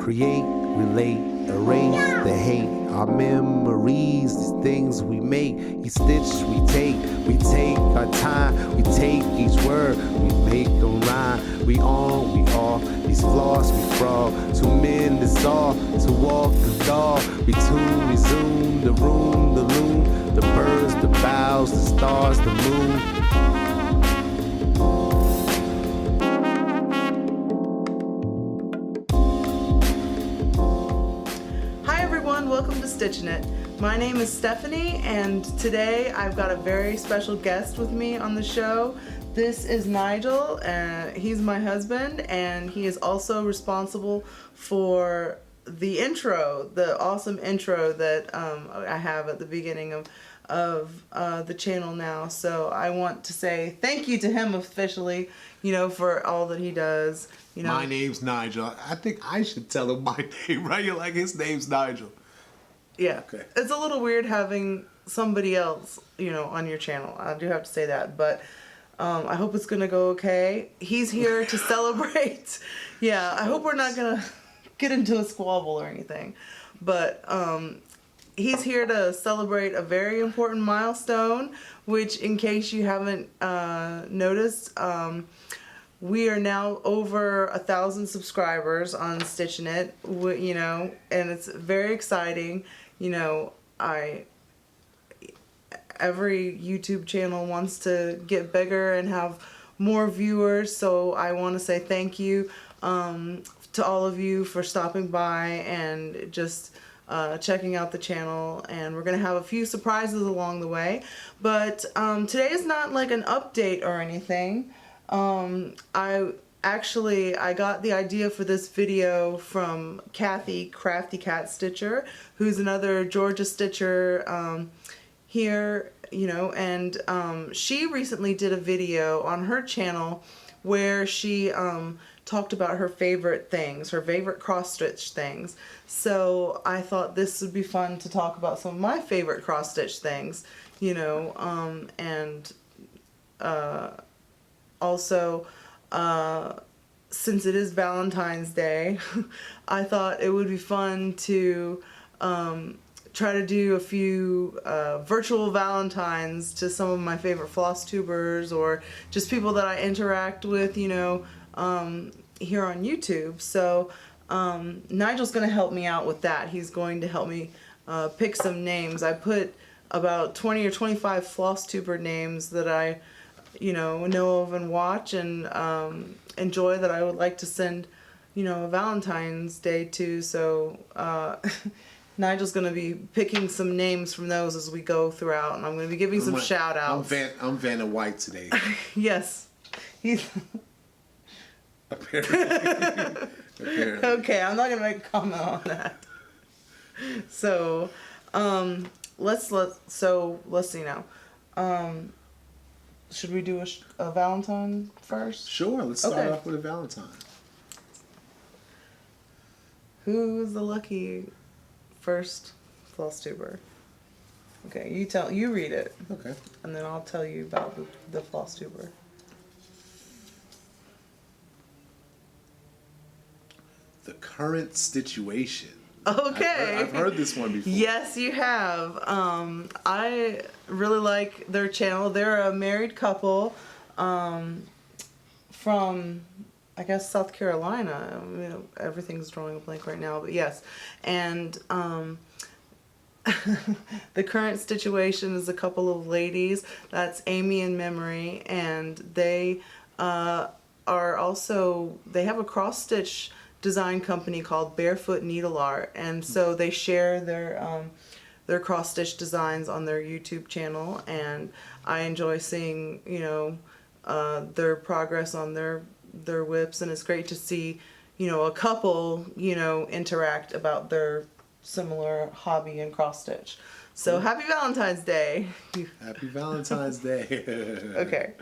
Create, relate, erase the hate. Our memories, these things we make. Each stitch we take our time. We take each word, we make them rhyme. We on, we off, these floss we fraud. 2 men that's all, to walk the dog. We tune, we zoom, the room, the loom. The birds, the boughs, the stars, the moon. Welcome to Stitching It. My name is Stephanie, and today I've got a very special guest with me on the show. This is Nigel. He's my husband, and he is also responsible for the intro, the awesome intro that I have at the beginning of the channel now. So I want to say thank you to him officially, for all that he does. My name's Nigel. I think I should tell him my name, right? You're like, his name's Nigel. Yeah. Okay. It's a little weird having somebody else, on your channel. I do have to say that, but I hope it's gonna go okay. He's here to celebrate. Yeah, I hope we're not gonna get into a squabble or anything, but he's here to celebrate a very important milestone, which, in case you haven't noticed, we are now over 1,000 subscribers on Stitching It, and it's very exciting. Every YouTube channel wants to get bigger and have more viewers, so I want to say thank you to all of you for stopping by and just checking out the channel. And we're going to have a few surprises along the way, but today is not like an update or anything. I got the idea for this video from Kathy, Crafty Cat Stitcher, who's another Georgia Stitcher here, and she recently did a video on her channel where she talked about her favorite things, her favorite cross-stitch things. So I thought this would be fun to talk about some of my favorite cross-stitch things, and also, since it is Valentine's Day, I thought it would be fun to try to do a few virtual Valentines to some of my favorite Flosstubers, or just people that I interact with, here on YouTube. So Nigel's going to help me out with that. He's going to help me pick some names. I put about 20 or 25 Flosstuber names that I know of and watch and enjoy, that I would like to send, a Valentine's Day to. So Nigel's going to be picking some names from those as we go throughout, and I'm going to be giving some shout outs. I'm Vanna White today. Yes. He's Apparently. Okay, I'm not going to make a comment on that. So, let's see now. Should we do a Valentine first? Sure, let's start off with a Valentine. Who's the lucky first Flosstuber? Okay, you read it. Okay. And then I'll tell you about the Flosstuber. The current situation. Okay. I've heard this one before. Yes, you have. I really like their channel. They're a married couple from, I guess, South Carolina. Everything's drawing a blank right now, but yes. And the current situation is a couple of ladies. That's Amy and Memory, and they they have a cross-stitch design company called Barefoot Needle Art, and so they share their cross stitch designs on their YouTube channel, and I enjoy seeing their progress on their whips, and it's great to see a couple interact about their similar hobby and cross stitch. So happy Valentine's Day. Happy Valentine's Day. Okay,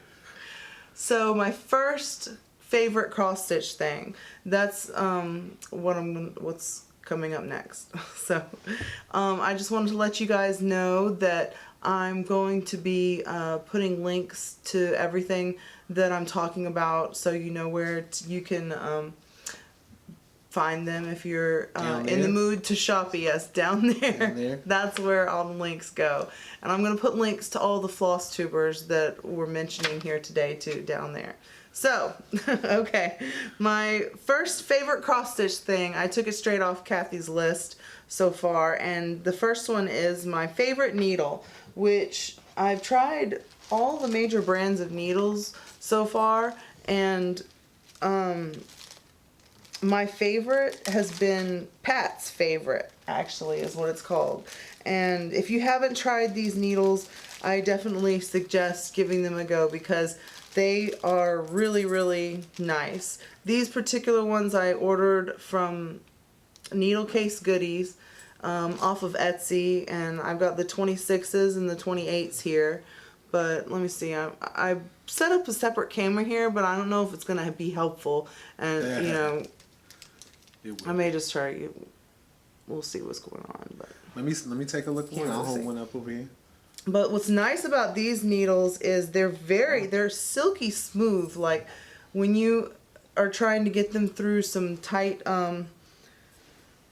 so my first favorite cross stitch thing, that's what's coming up next. So I just wanted to let you guys know that I'm going to be putting links to everything that I'm talking about, so you know where you can find them if you're Down in the there? mood to shop. Yes, down there. Down there? That's where all the links go. And I'm going to put links to all the Flosstubers that we're mentioning here today too down there. So, okay, my first favorite cross stitch thing, I took it straight off Kathy's list so far, and the first one is my favorite needle, which I've tried all the major brands of needles so far, and my favorite has been Pat's favorite, actually, is what it's called. And if you haven't tried these needles, I definitely suggest giving them a go because they are really, really nice. These particular ones I ordered from Needle Case Goodies off of Etsy, and I've got the 26s and the 28s here. But let me see, I set up a separate camera here, but I don't know if it's going to be helpful. And, you know, I may just try, we'll see what's going on. But Let me take a look at one. Yeah, I'll let's hold see. one up over here. But what's nice about these needles is they're silky smooth. Like when you are trying to get them through some tight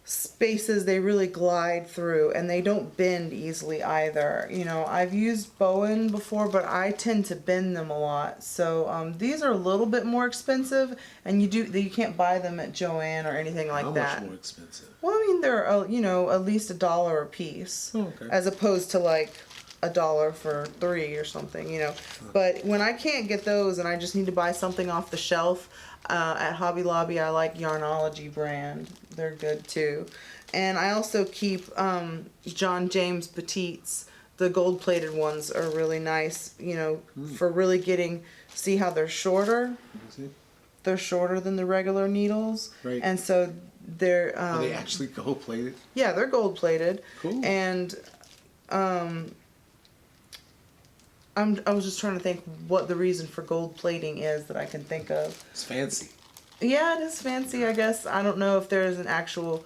spaces, they really glide through, and they don't bend easily either. You know, I've used Bowen before, but I tend to bend them a lot. So these are a little bit more expensive, and you can't buy them at Joann or anything like How that. much more expensive? Well, I mean, they're you know, at least $1 a piece, Oh, okay. as opposed to like $1 for 3 or something, you know. But when I can't get those and I just need to buy something off the shelf at Hobby Lobby, I like Yarnology brand. They're good too. And I also keep John James Petites. The gold-plated ones are really nice, you know, for really getting. See how they're shorter? See? They're shorter than the regular needles, Right. and so they're. Are they actually gold plated? Yeah, they're gold-plated. Cool. And I was just trying to think what the reason for gold plating is that I can think of. It's fancy. Yeah, it is fancy, I guess. I don't know if there's an actual.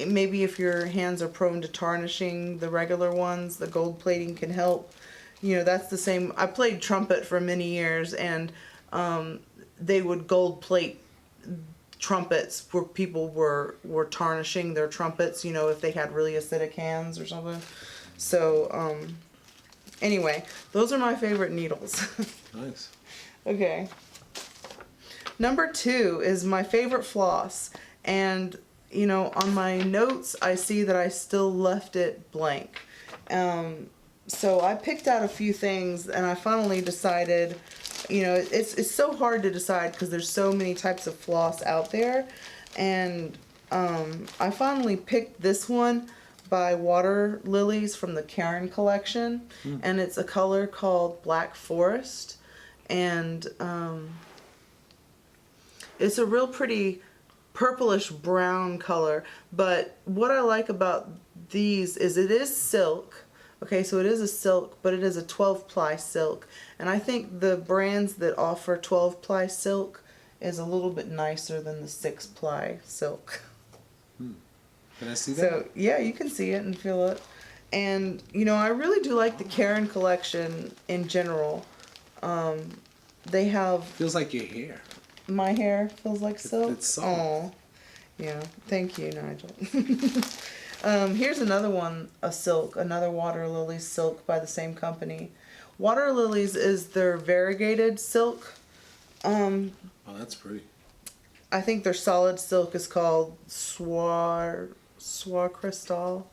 Maybe if your hands are prone to tarnishing the regular ones, the gold plating can help. You know, that's the same. I played trumpet for many years, and they would gold plate trumpets where people were tarnishing their trumpets, you know, if they had really acidic hands or something. So, anyway, those are my favorite needles. Nice. Okay. Number 2 is my favorite floss. And, you know, on my notes, I see that I still left it blank. So I picked out a few things, and I finally decided, you know, it's so hard to decide because there's so many types of floss out there. And I finally picked this one by Water Lilies from the Karen collection. And it's a color called Black Forest. And it's a real pretty purplish brown color. But what I like about these is it is silk. Okay, so it is a silk, but it is a 12-ply silk. And I think the brands that offer 12-ply silk is a little bit nicer than the 6-ply silk. Can I see that? So, yeah, you can see it and feel it. And, you know, I really do like the Karen collection in general. They have... Feels like your hair. My hair feels like silk? It's soft. Aw. Yeah, thank you, Nigel. Here's another one, a silk, another Water Lilies silk by the same company. Water Lilies is their variegated silk. Oh, that's pretty. I think their solid silk is called Soie Crystal.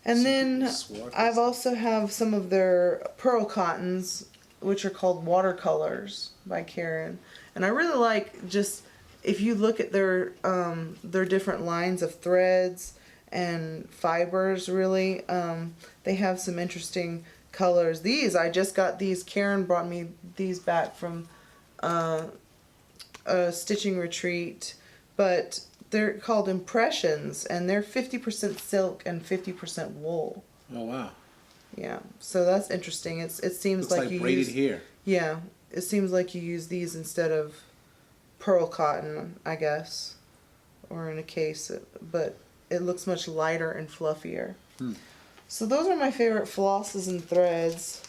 And then I've also have some of their pearl cottons, which are called Watercolors by Karen. And I really like just, if you look at their different lines of threads and fibers, really, they have some interesting colors. These, I just got these, Karen brought me these back from a stitching retreat, but they're called Impressions, and they're 50% silk and 50% wool. Oh, wow. Yeah, so that's interesting. It seems Looks like you braided use, hair. yeah, it seems like you use these instead of pearl cotton, I guess, or in a case, but it looks much lighter and fluffier. So those are my favorite flosses and threads.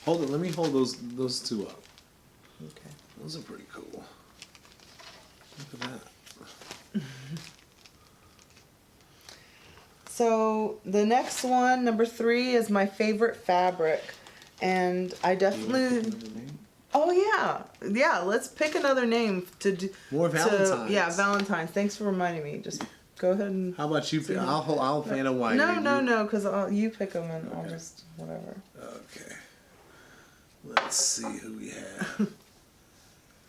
Hold it. Let me hold those two up. Okay. Those are pretty cool. Look at that. So the next one, number 3, is my favorite fabric, and I definitely. Oh yeah. Let's pick another name to do. More Valentine's. Yeah, Valentine's. Thanks for reminding me. Just go ahead and. How about you? I'll fan a white. No, because you pick them and I'll just whatever. Okay. Let's see who we have.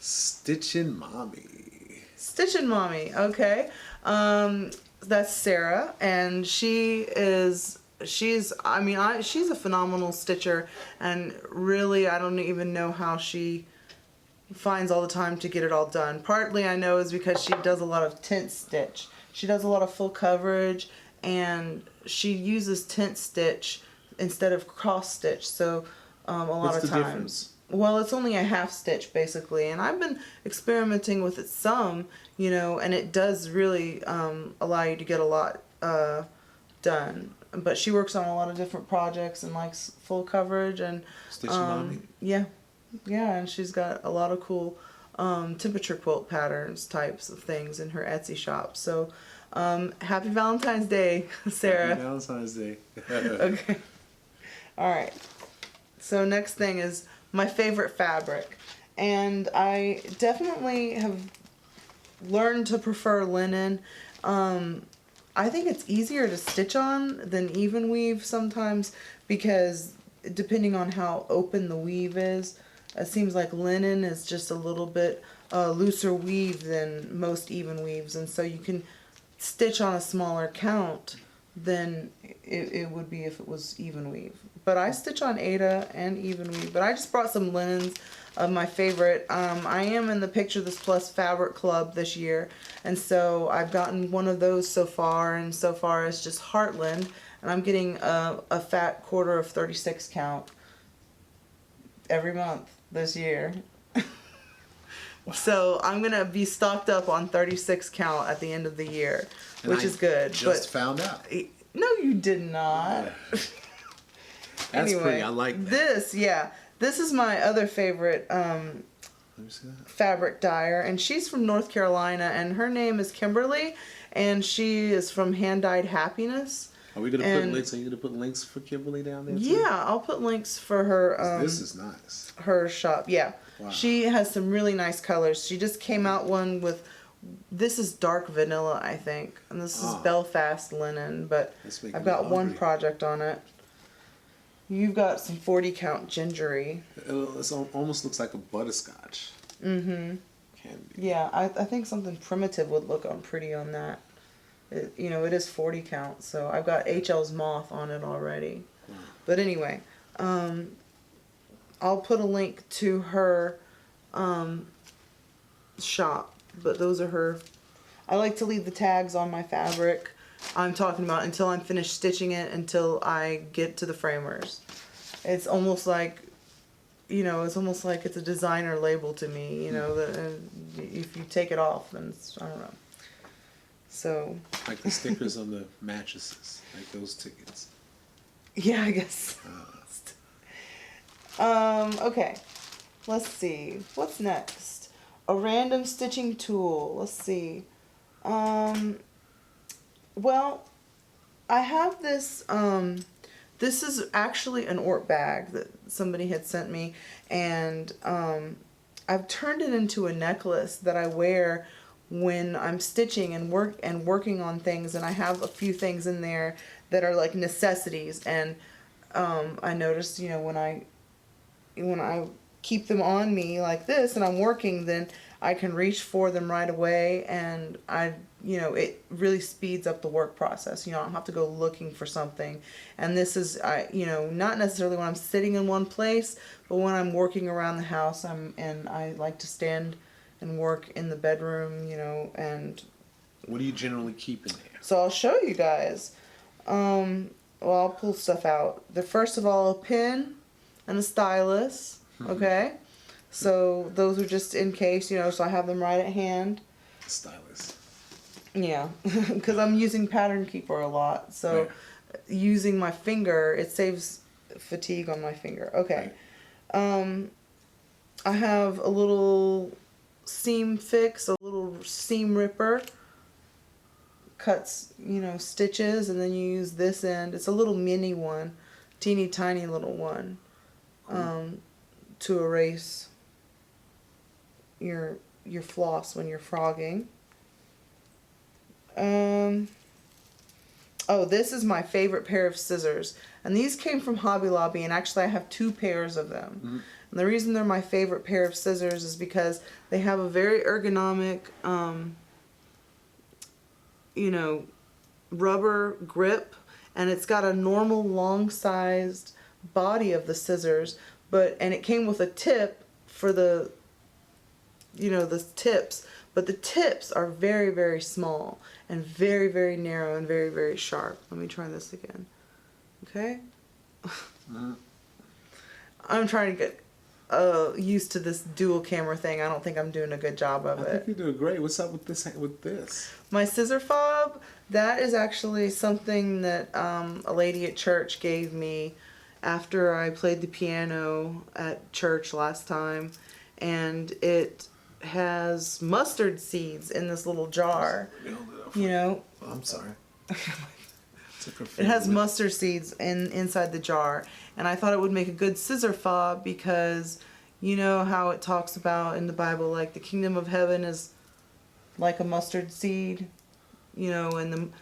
Stitchin' Mommy. Stitchin' Mommy. Okay. That's Sarah, and she's a phenomenal stitcher, and really I don't even know how she finds all the time to get it all done. Partly I know is because she does a lot of tent stitch. She does a lot of full coverage, and she uses tent stitch instead of cross stitch. So a lot of times. Difference? Well, it's only a half stitch basically, and I've been experimenting with it some, and it does really allow you to get a lot done. But she works on a lot of different projects and likes full coverage and Stitchin' Mommy. yeah, and she's got a lot of cool temperature quilt patterns types of things in her Etsy shop. So happy Valentine's Day, Sarah. Happy Valentine's Day. Okay. All right. So next thing is my favorite fabric, and I definitely have learned to prefer linen. I think it's easier to stitch on than even weave sometimes, because depending on how open the weave is, it seems like linen is just a little bit looser weave than most even weaves, and so you can stitch on a smaller count than it would be if it was even weave. But I stitch on Aida and even weave. But I just brought some linens of my favorite. I am in the Picture This Plus Fabric Club this year, and so I've gotten one of those so far, and so far it's just Heartland, and I'm getting a fat quarter of 36 count every month this year. So I'm gonna be stocked up on 36 count at the end of the year, which is good. Just found out. No, you did not. That's anyway, pretty. I like that. This is my other favorite Let me see that. fabric dyer, and she's from North Carolina, and her name is Kimberly, and she is from Hand Dyed Happiness. Are we gonna put links? Are you gonna put links for Kimberly down there too? Yeah, I'll put links for her. This is nice. Her shop. Yeah, wow. She has some really nice colors. She just came out one with. This is dark vanilla, I think, and this is Belfast linen, but I've got one project on it. You've got some 40 count gingery. It almost looks like a butterscotch. Mm-hmm. Candy. Yeah, I think something primitive would look pretty on that. It is 40 count, so I've got HL's Moth on it already. Wow. But anyway, I'll put a link to her shop, but those are her. I like to leave the tags on my fabric. I'm talking about until I'm finished stitching it, until I get to the framers. It's almost like, it's a designer label to me, that if you take it off, then I don't know. So. Like the stickers on the mattresses, like those tickets. Yeah, I guess. Okay. Let's see. What's next? A random stitching tool. Let's see. Well, I have this, this is actually an Ort bag that somebody had sent me, and I've turned it into a necklace that I wear when I'm stitching and working on things, and I have a few things in there that are like necessities, and I noticed, when I keep them on me like this and I'm working, then I can reach for them right away, and it really speeds up the work process. I don't have to go looking for something. And this is, not necessarily when I'm sitting in one place, but when I'm working around the house, and I like to stand and work in the bedroom, and... What do you generally keep in there? So I'll show you guys. Well, I'll pull stuff out. First of all, a pen and a stylus, okay? So those are just in case, so I have them right at hand. Stylus. Yeah, because I'm using Pattern Keeper a lot, so using my finger, it saves fatigue on my finger. Okay. Right. I have a little seam fix, a little seam ripper. Cuts, you know, stitches, and then you use this end. It's a little mini one, teeny tiny little one, to erase your floss when you're frogging. Oh, this is my favorite pair of scissors. And these came from Hobby Lobby, and actually I have 2 pairs of them. Mm-hmm. And the reason they're my favorite pair of scissors is because they have a very ergonomic, you know, rubber grip, and it's got a normal long-sized body of the scissors, and it came with a tip for the, you know, the tips, but the tips are very, very small and very, very narrow and very, very sharp. Let me try this again. Okay? I'm trying to get used to this dual camera thing. I don't think I'm doing a good job of it. I think you're doing great. What's up with this? My scissor fob, that is actually something that a lady at church gave me after I played the piano at church last time, and it has mustard seeds in this little jar. You know. Oh, I'm sorry. It has mustard seeds inside the jar, and I thought it would make a good scissor fob because you know how it talks about in the Bible, like the kingdom of heaven is like a mustard seed, you know, and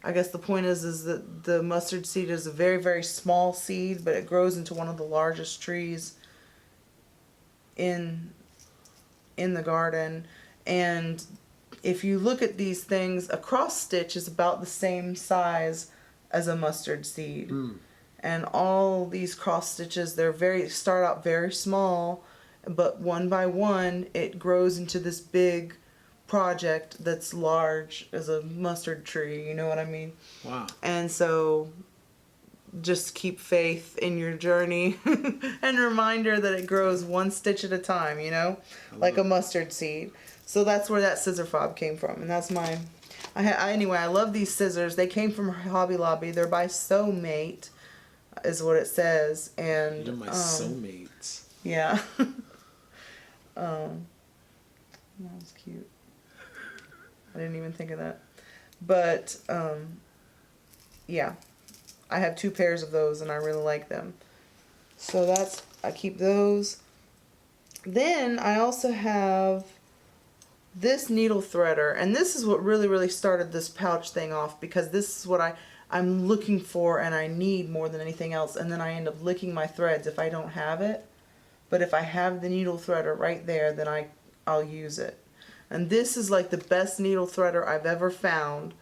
I guess the point is that the mustard seed is a very, very small seed, but it grows into one of the largest trees in the garden. And if you look at these things, a cross stitch is about the same size as a mustard seed. And all these cross stitches, start out very small, but one by one it grows into this big project that's large as a mustard tree, you know what I mean? Wow. And so just keep faith in your journey and a reminder that it grows one stitch at a time, you know, like a mustard seed. So that's where that scissor fob came from, and that's my anyway, I love these scissors. They came from Hobby Lobby. They're by Soulmate, is what it says. And you're my soulmates. Yeah. That was cute. I didn't even think of that. But yeah, I have 2 pairs of those, and I really like them. So I keep those. Then I also have this needle threader, and this is what really, really started this pouch thing off, because this is what I'm looking for and I need more than anything else, and then I end up licking my threads if I don't have it. But if I have the needle threader right there, then I'll use it. And this is like the best needle threader I've ever found,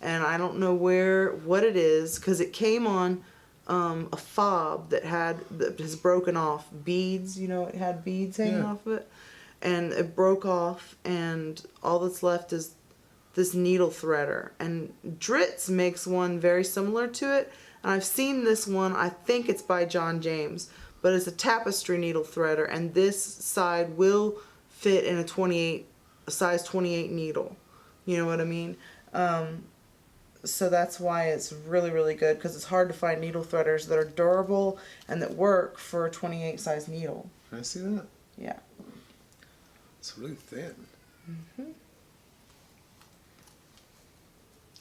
and I don't know what it is, because it came on a fob that has broken off beads. You know, it had beads hanging off of it. And it broke off, and all that's left is this needle threader. And Dritz makes one very similar to it. And I've seen this one, I think it's by John James, but it's a tapestry needle threader, and this side will fit in a size 28 needle. You know what I mean? So that's why it's really, really good, because it's hard to find needle threaders that are durable and that work for a 28 size needle. Can I see that? Yeah. It's really thin. Mm-hmm.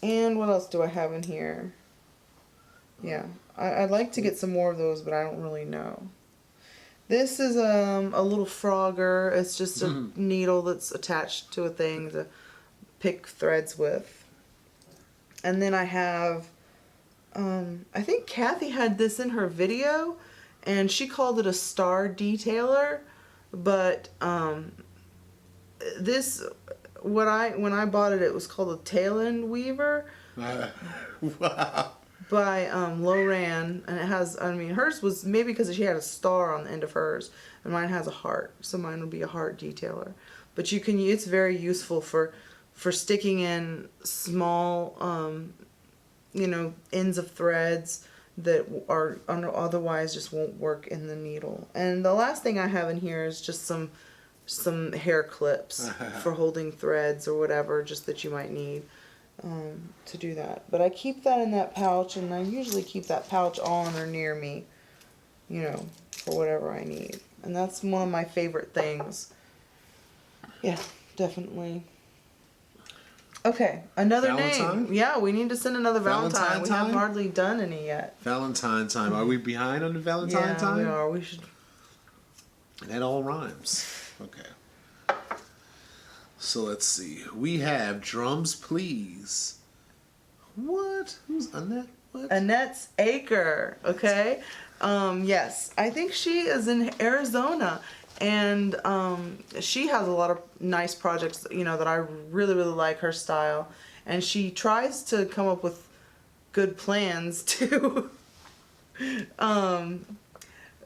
And what else do I have in here? Yeah, I'd like to get some more of those, but I don't really know. This is a little frogger. It's just a needle that's attached to a thing to pick threads with. And then I have, I think Kathy had this in her video, and she called it a star detailer, but when I bought it, it was called a tail end weaver. Wow. By Loran, and it has, I mean, hers was maybe because she had a star on the end of hers, and mine has a heart, so mine would be a heart detailer. But it's very useful for sticking in small, you know, ends of threads that are otherwise just won't work in the needle. And the last thing I have in here is just some hair clips for holding threads or whatever, just that you might need to do that. But I keep that in that pouch, and I usually keep that pouch on or near me, you know, for whatever I need. And that's one of my favorite things. Yeah, definitely. Okay, another Valentine? name. Yeah, we need to send another Valentine. Valentine We time? haven't hardly done any yet. Valentine time. Are we behind on the Valentine Yeah, time? we are. We should. That all rhymes. Okay. So let's see. We have Drums Please. What? Who's Annette? What? Annette's Acre. Okay. Yes, I think she is in Arizona, and she has a lot of nice projects. You know that I really like her style, and she tries to come up with good plans too.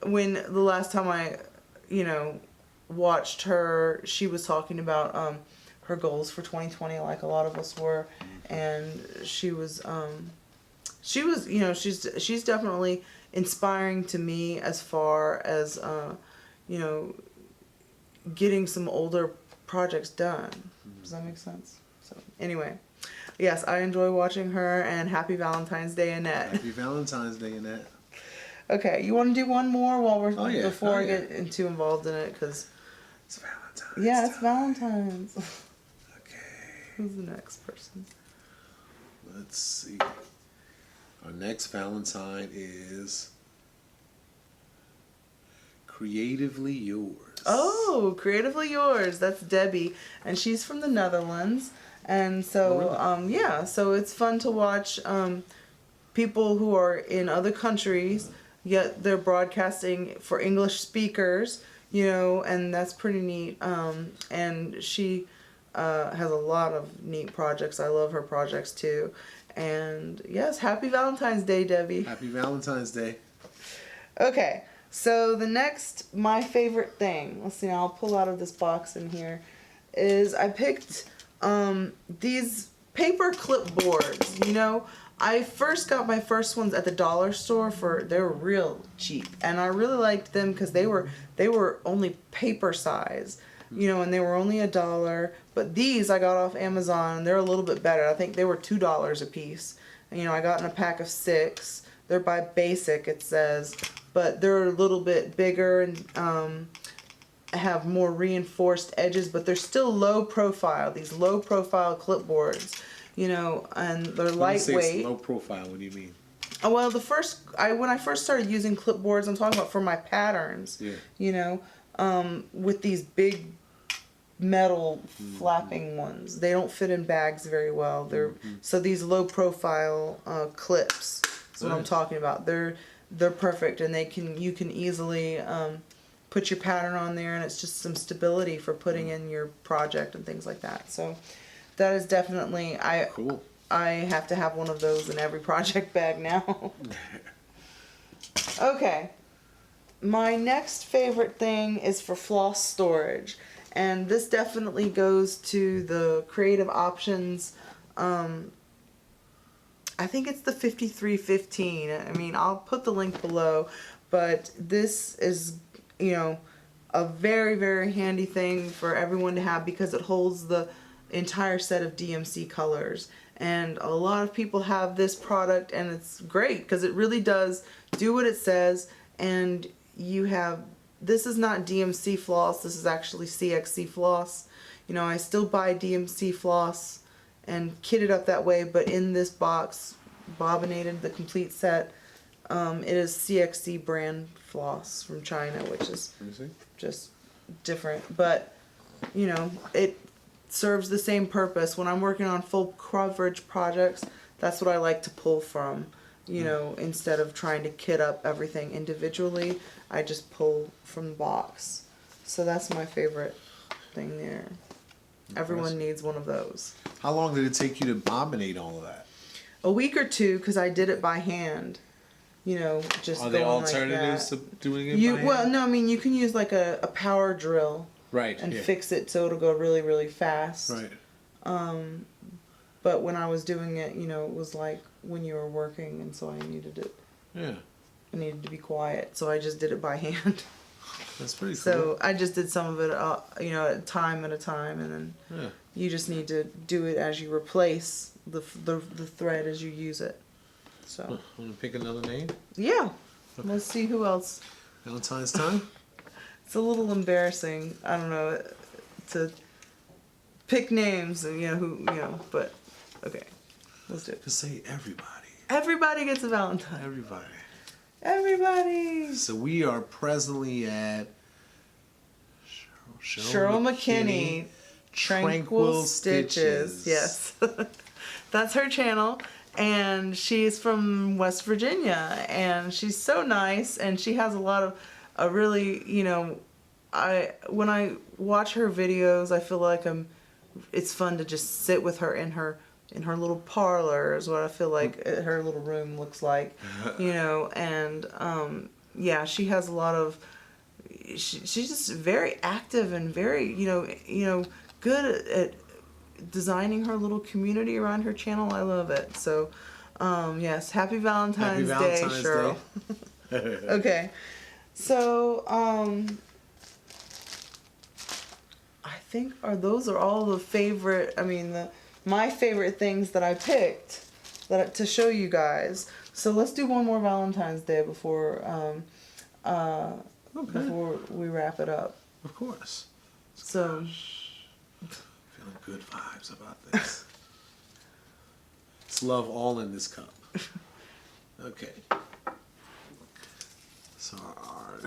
When the last time I, watched her, she was talking about her goals for 2020, like a lot of us were, and she's definitely inspiring to me as far as getting some older projects done. Does that make sense? So anyway, yes, I enjoy watching her, and happy Valentine's Day, Annette. Happy Valentine's Day, Annette. Okay, you want to do one more while we're before I yeah. get too involved in it, because It's Valentine's. yeah, it's Valentine's. Okay. Who's the next person? Let's see. Our next Valentine is Creatively Yours. Oh, Creatively Yours. That's Debbie, and she's from the Netherlands. And so, really? so it's fun to watch people who are in other countries, yet they're broadcasting for English speakers, and that's pretty neat. And she has a lot of neat projects. I love her projects too. And yes, happy Valentine's Day, Debbie. Happy Valentine's Day. Okay, so the next, my favorite thing, let's see, I'll pull out of this box in here, is I picked these paper clipboards. I first got my first ones at the dollar store they were real cheap, and I really liked them because they were only paper size, and they were only $1. But these I got off Amazon, and they're a little bit better. I think they were $2 a piece. I got in a pack of 6. They're by Basic, it says, but they're a little bit bigger and have more reinforced edges, but they're still low profile. These low profile clipboards, and they're When you lightweight. say it's low profile, what do you mean? Oh, well, when I first started using clipboards, I'm talking about for my patterns. Yeah. With these big metal flapping ones, they don't fit in bags very well. So these low profile clips. That's what I'm talking about. They're perfect, and you can easily put your pattern on there, and it's just some stability for putting in your project and things like that. So that is definitely Cool. I have to have one of those in every project bag now. Okay. My next favorite thing is for floss storage. And this definitely goes to the Creative Options. I think it's the 5315. I mean, I'll put the link below. But this is, a very, very handy thing for everyone to have because it holds the entire set of DMC colors. And a lot of people have this product, and it's great because it really does do what it says. And this is not DMC floss, this is actually CXC floss. I still buy DMC floss and kit it up that way, but in this box, bobbinated, the complete set, it is CXC brand floss from China, which is just different. But, it serves the same purpose. When I'm working on full coverage projects, that's what I like to pull from. Instead of trying to kit up everything individually, I just pull from the box. So that's my favorite thing there. Everyone needs one of those. How long did it take you to bobbinate all of that? A week or two, because I did it by hand. Just Are there going alternatives like that. to doing it by hand? Well, no, I mean, you can use like a power drill. Right. And fix it so it'll go really, really fast. Right. But when I was doing it, it was like when you were working, and so I needed it. Yeah. I needed to be quiet, so I just did it by hand. That's pretty cool. So I just did some of it, at a time, and then you just need to do it as you replace the thread as you use it. So. Want to pick another name? Yeah. Okay. Let's see who else. Valentine's time? It's a little embarrassing. I don't know. pick names and but okay, let's do it. Just say everybody. Everybody gets a Valentine. Everybody. Everybody. So we are presently at Cheryl McKinney, Tranquil Stitches. Yes, that's her channel, and she's from West Virginia, and she's so nice, and she has a lot of a really when I watch her videos, I feel like it's fun to just sit with her in her little parlor is what I feel like her little room looks like, and yeah, she has a lot of, she's just very active and very, good at designing her little community around her channel. I love it. So, yes, happy Valentine's Day, Cheryl. Okay. So, I think those are all the favorite, my favorite things that I picked to show you guys. So let's do one more Valentine's Day before before we wrap it up. Of course. So feeling good vibes about this. It's love all in this cup. Okay. So our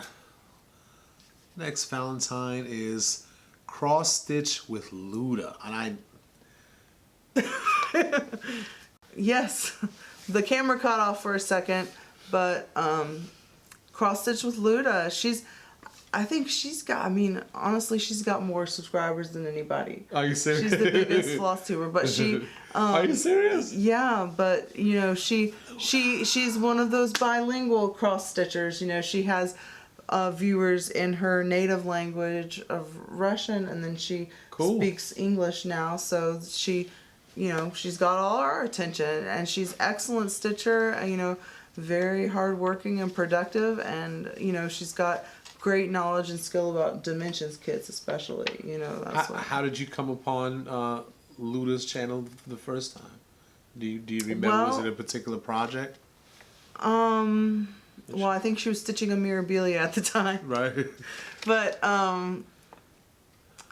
next Valentine is cross stitch with Luda, and yes, the camera cut off for a second, but cross stitch with Luda. I think she's got. Honestly, she's got more subscribers than anybody. Are you serious? She's the biggest Flosstuber, but she. Are you serious? Yeah, but she's one of those bilingual cross stitchers. She has viewers in her native language of Russian, and then she speaks English now. So she's got all our attention, and she's excellent stitcher. Very hardworking and productive, and she's got great knowledge and skill about dimensions kits, especially. How did you come upon Luda's channel the first time? Do you remember? Was it a particular project? Well, I think she was stitching a Mirabilia at the time. Right. But I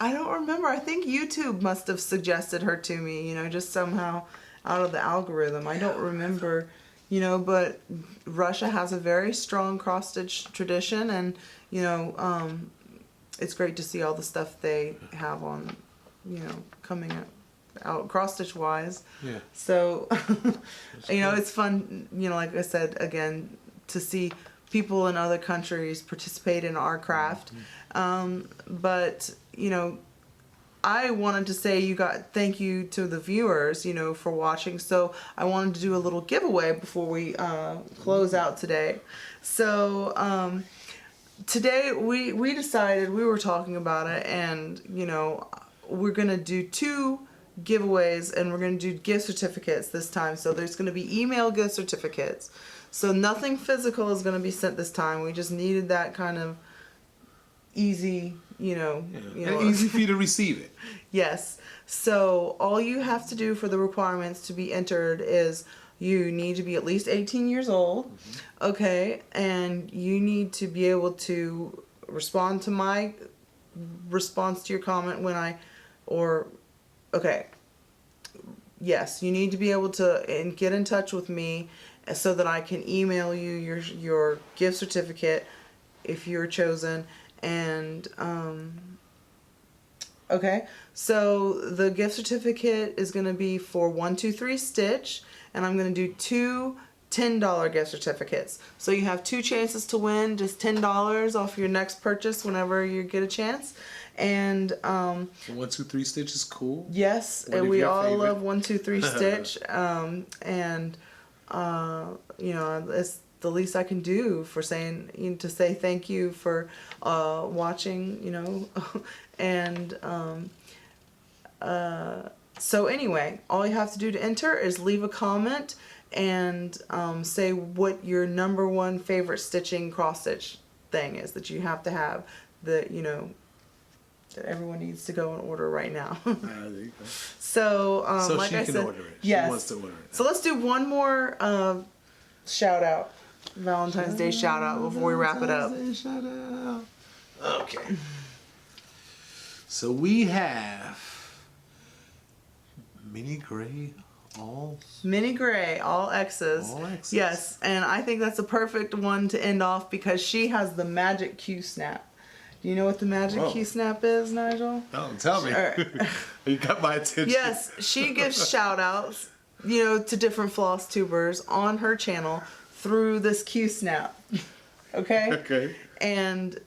don't remember. I think YouTube must have suggested her to me. Just somehow out of the algorithm. I don't remember. But Russia has a very strong cross stitch tradition, and it's great to see all the stuff they have on, coming out cross stitch wise. Yeah. So, it's fun, like I said, again, to see people in other countries participate in our craft. But, I wanted to say thank you to the viewers, for watching. So I wanted to do a little giveaway before we close out today. So today we decided, we were talking about it, and we're gonna do 2 giveaways, and we're gonna do gift certificates this time. So there's gonna be email gift certificates. So nothing physical is gonna be sent this time. We just needed that kind of easy, easy for you to receive it. Yes. So all you have to do for the requirements to be entered is you need to be at least 18 years old. Okay, and you need to be able to respond to my response to your comment yes, you need to be able to get in touch with me so that I can email you your gift certificate if you're chosen. And okay, so the gift certificate is going to be for 123 Stitch, and I'm going to do 2 $10 gift certificates. So you have 2 chances to win, just $10 off your next purchase whenever you get a chance. And 123 Stitch is cool. Yes, and we all love 123 Stitch. And it's the least I can do for to say thank you for watching, and so anyway, all you have to do to enter is leave a comment and say what your #1 favorite stitching cross stitch thing is that you have to have, that that everyone needs to go and order right now. There you go. So like I said, order it. yes. She wants to order it. So let's do one more shout out. Valentine's Day shout out before we wrap it up. Shout out. Okay. So we have Mini Gray, all Minnie Gray, all X's. All X's. Yes, and I think that's a perfect one to end off because she has the magic Q snap. Do you know what the magic Whoa. Q snap is, Nigel? No, tell me. You got my attention. Yes, she gives shout outs, you know, to different Flosstubers on her channel through this Q snap. Okay? Okay. And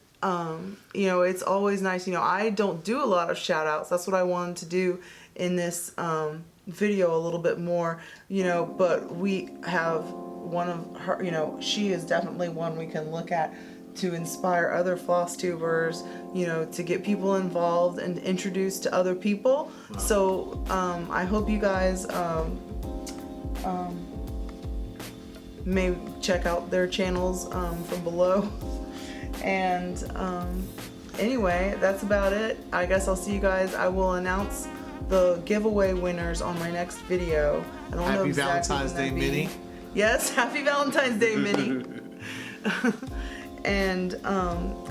you know, it's always nice. You know, I don't do a lot of shout outs. That's what I wanted to do in this video a little bit more, you know, but we have one of her, you know, she is definitely one we can look at to inspire other Flosstubers, you know, to get people involved and introduced to other people. Wow. So I hope you guys may check out their channels from below. And anyway, that's about it. I guess I'll see you guys. I will announce the giveaway winners on my next video. I don't know Happy exactly Valentine's when Day, that'd be. Minnie. Yes, happy Valentine's Day, Minnie. And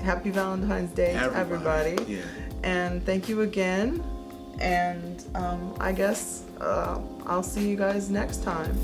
happy Valentine's Day to everybody. Yeah. And thank you again. And I guess I'll see you guys next time.